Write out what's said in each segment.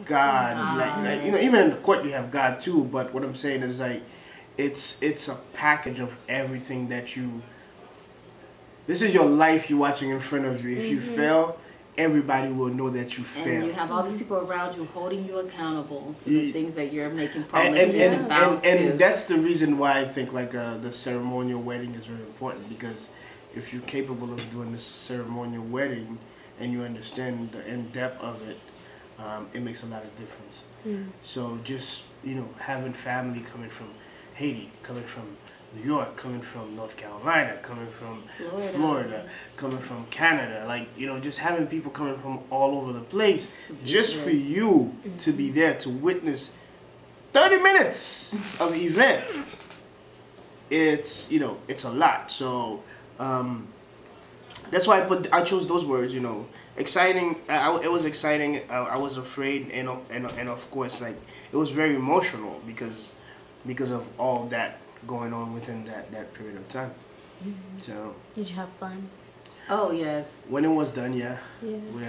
God. Like even in the court you have God too. But what I'm saying is like, it's a package of everything that you. This is your life you're watching in front of you. If you fail, everybody will know that you failed. And you have all these people around you holding you accountable to the things that you're making promises and vows to. And that's the reason why I think like the ceremonial wedding is very important, because if you're capable of doing this ceremonial wedding and you understand the in-depth of it, it makes a lot of difference. So just, having family coming from Haiti, coming from New York, coming from North Carolina, coming from Florida, coming from Canada, like, just having people coming from all over the place just for you to be there to witness 30 minutes of event. It's, it's a lot. So that's why I chose those words, exciting. It was exciting. I was afraid, and of course, like, it was very emotional because of all that going on within that period of time. So did you have fun? Oh yes. When it was done, we had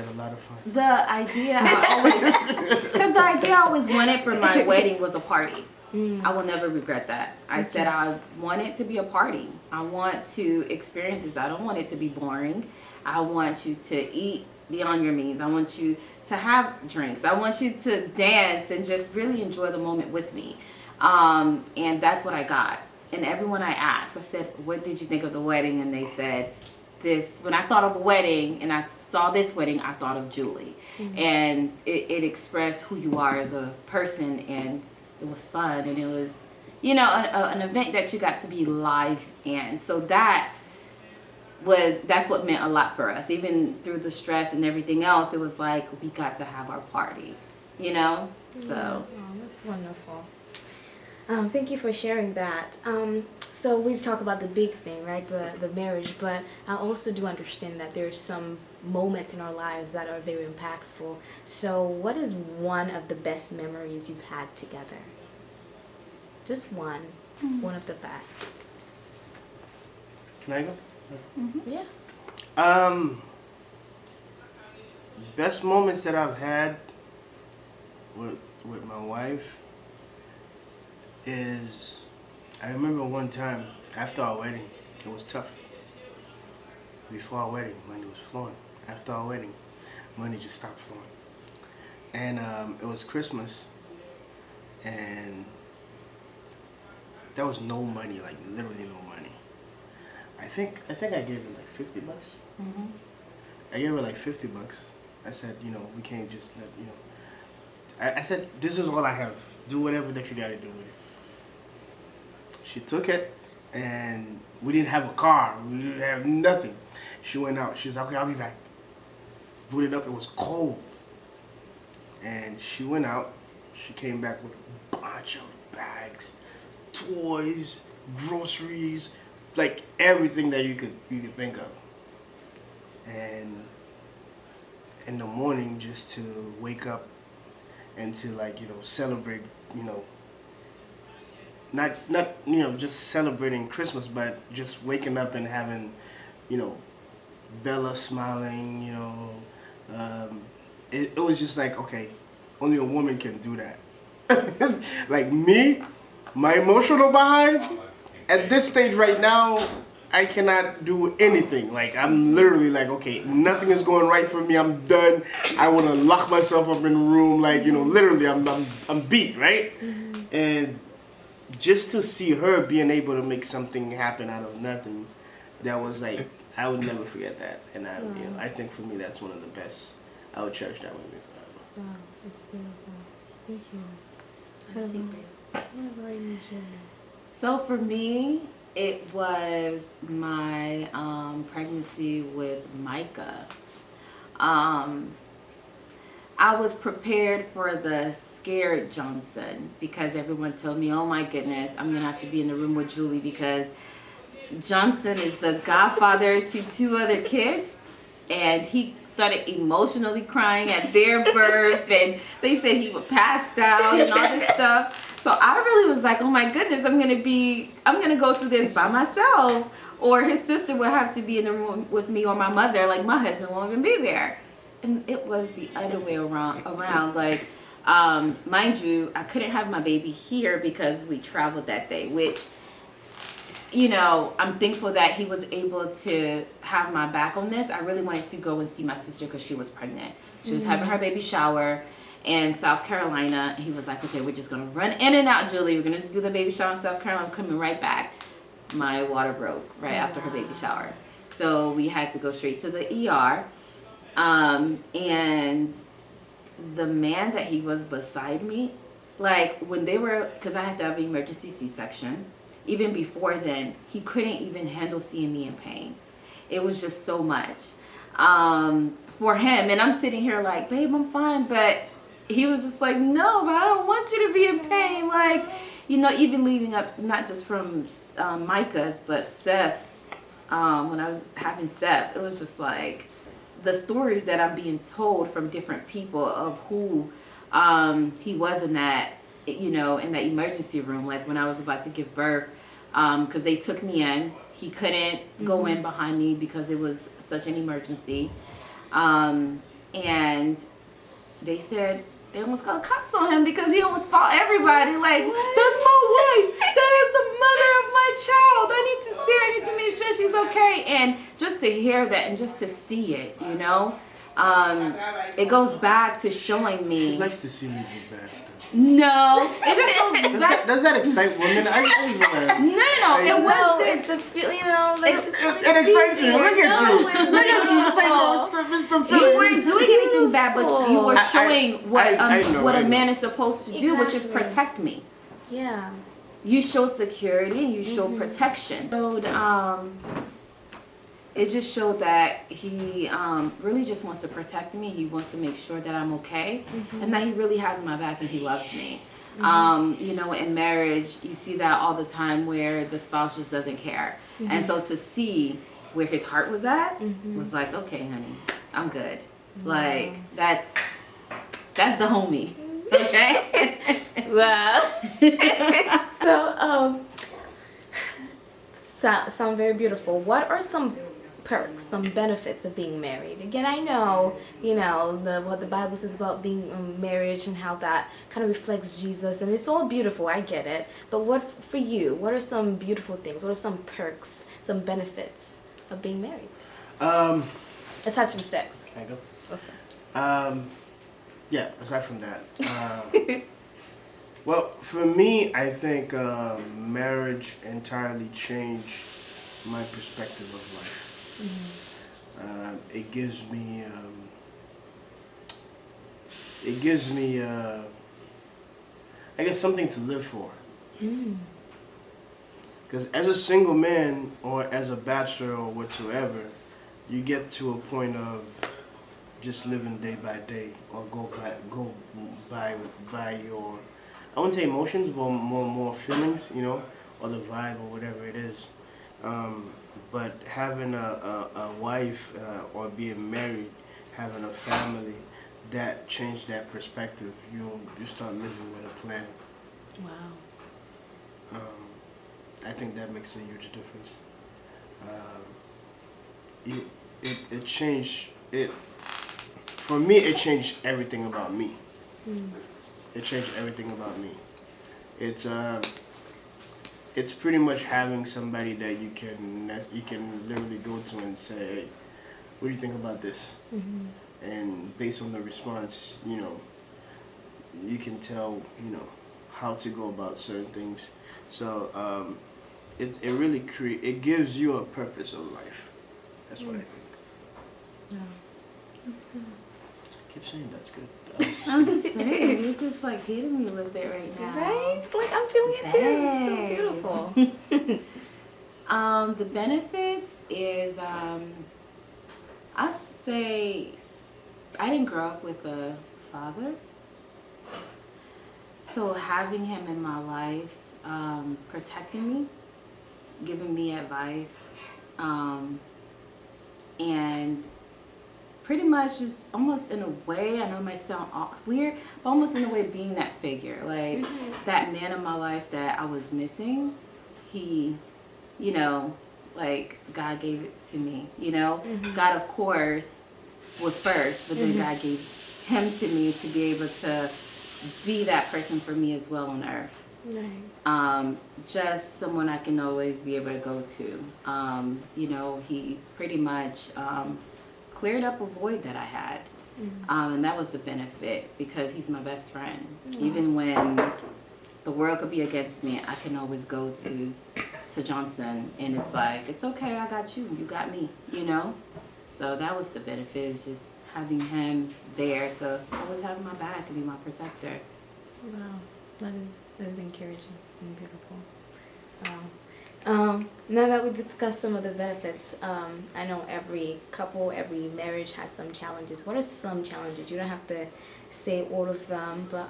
a lot of fun. The idea I always wanted for my wedding was a party. I will never regret that. I said I want it to be a party. I want to experience this. I don't want it to be boring. I want you to eat beyond your means. I want you to have drinks. I want you to dance and just really enjoy the moment with me. And that's what I got. And everyone I asked, I said, what did you think of the wedding? And they said, this. When I thought of a wedding and I saw this wedding, I thought of Julie. And it expressed who you are as a person, and it was fun, and it was, an event that you got to be live in. So that's what meant a lot for us. Even through the stress and everything else, it was like we got to have our party, So. Oh, that's wonderful. Thank you for sharing that. So we talk about the big thing, right? The marriage, but I also do understand that there's some moments in our lives that are very impactful. So what is one of the best memories you've had together? Just one. One of the best. Can I go? Yeah. Best moments that I've had with my wife is, I remember one time after our wedding, it was tough. Before our wedding, money was flowing. After our wedding, money just stopped flowing. And it was Christmas, and there was no money, like literally no money. I think I gave her like $50. I gave her like $50. I said, we can't just let, I said, this is all I have. Do whatever that you gotta do with it. She took it, and we didn't have a car. We didn't have nothing. She went out. She was like, okay, I'll be back. Booted up. It was cold. And she went out. She came back with a bunch of bags, toys, groceries, like everything that you could think of. And in the morning, just to wake up and to celebrate, not just celebrating Christmas, but just waking up and having, Bella smiling, it was just like, okay, only a woman can do that. Like me, my emotional behind, at this stage right now, I cannot do anything. Like, I'm literally like, okay, nothing is going right for me. I'm done. I want to lock myself up in a room. Like, literally, I'm beat, right? And just to see her being able to make something happen out of nothing, that was like, I would never forget that. And I think for me, that's one of the best. I would cherish that with me forever. Wow, it's beautiful. Thank you. Very much. So for me, it was my pregnancy with Micah. I was prepared for the scared Johnson because everyone told me, oh my goodness, I'm going to have to be in the room with Julie because Johnson is the godfather to 2 other kids. And he started emotionally crying at their birth, and they said he would pass down and all this stuff. So I really was like, oh my goodness, I'm gonna go through this by myself, or his sister would have to be in the room with me, or my mother, like my husband won't even be there. And it was the other way around. Like Mind you, I couldn't have my baby here because we traveled that day, which, I'm thankful that he was able to have my back on this. I really wanted to go and see my sister because she was pregnant. She was having her baby shower in South Carolina. He was like, okay, we're just going to run in and out, Julie. We're going to do the baby shower in South Carolina. I'm coming right back. My water broke right after her baby shower. So we had to go straight to the ER. And the man that he was beside me, like when they were, because I had to have an emergency C-section. Even before then, he couldn't even handle seeing me in pain. It was just so much for him. And I'm sitting here like, babe, I'm fine. But he was just like, no, but I don't want you to be in pain. Like, even leading up, not just from Micah's, but Seth's, when I was having Seth, it was just like the stories that I'm being told from different people of who he was in that, in that emergency room, like when I was about to give birth, because they took me in. He couldn't go in behind me because it was such an emergency. And they said they almost called cops on him because he almost fought everybody. Like, that's my wife. That is the mother of my child. I need to see her. I need to make sure she's okay. And just to hear that and just to see it, it goes back to showing me. She likes to see me do bad stuff. No, it just goes back. Does that excite women? No. It wasn't the feeling, like it excites you. Look at you. Look at you. Just like, it's the feeling. You weren't doing anything bad, but you were showing what a man is supposed to do, which is protect me. Yeah. You show security. You show protection. So, it just showed that he really just wants to protect me. He wants to make sure that I'm okay, and that he really has my back and he loves me. In marriage, you see that all the time where the spouse just doesn't care. And so to see where his heart was at was like, okay, honey, I'm good. Like, that's the homie. Okay? Wow. Sound very beautiful. What are some perks, some benefits of being married? Again, I know, what the Bible says about being marriage and how that kind of reflects Jesus, and it's all beautiful, I get it. But what, for you, what are some beautiful things? What are some perks, some benefits of being married? Aside from sex. Can I go? Okay. Yeah, aside from that. Well, for me, I think marriage entirely changed my perspective of life. It gives me, I guess, something to live for. Because as a single man or as a bachelor or whatsoever, you get to a point of just living day by day, or go by your, I wouldn't say emotions, but more feelings, or the vibe or whatever it is. But having a wife or being married, having a family, that changed that perspective. You start living with a plan. Wow. I think that makes a huge difference. It changed it. For me, it changed everything about me. It changed everything about me. It's pretty much having somebody that you can literally go to and say, hey, what do you think about this? And based on the response, you can tell, how to go about certain things. So it really it gives you a purpose of life. That's what I think. Yeah. That's good. I keep saying that's good. I'm just saying, you're just like hitting me with it right now. Right? Like, I'm feeling it too. It's so beautiful. The benefits is, I say, I didn't grow up with a father. So having him in my life, protecting me, giving me advice, and pretty much just almost in a way, I know it might sound weird, but almost in a way being that figure. Like, that man in my life that I was missing, he, like, God gave it to me, God, of course, was first, but then God gave him to me to be able to be that person for me as well on earth. Right. Just someone I can always be able to go to. You know, he pretty much cleared up a void that I had. And that was the benefit because he's my best friend. Even when the world could be against me, I can always go to Johnson and it's like, it's okay, I got you, you got me, you know? So that was the benefit, is just having him there to always have my back and be my protector. Wow, that is encouraging and beautiful. Now that we discussed some of the benefits, I know every couple, every marriage has some challenges. What are some challenges? You don't have to say all of them, but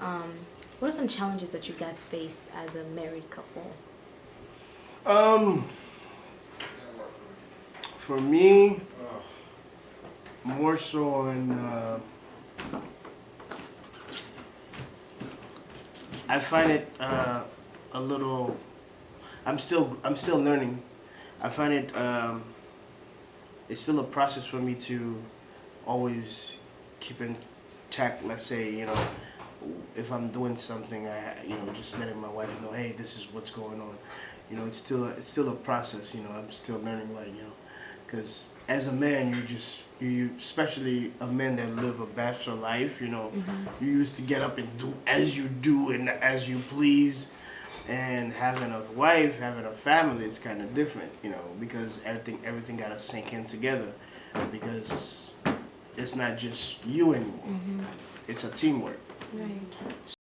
what are some challenges that you guys face as a married couple? For me, more so on, I find it a little. I'm still learning. I find it it's still a process for me to always keep intact. Let's say, you know, if I'm doing something, just letting my wife know, hey, this is what's going on. You know, it's still a process. You know, I'm still learning, like, you know, because as a man, you especially a man that live a bachelor life. You know, you used to get up and do as you do and as you please. And having a wife, having a family, it's kind of different, you know, because everything got to sink in together, because it's not just you anymore. It's a teamwork. Right.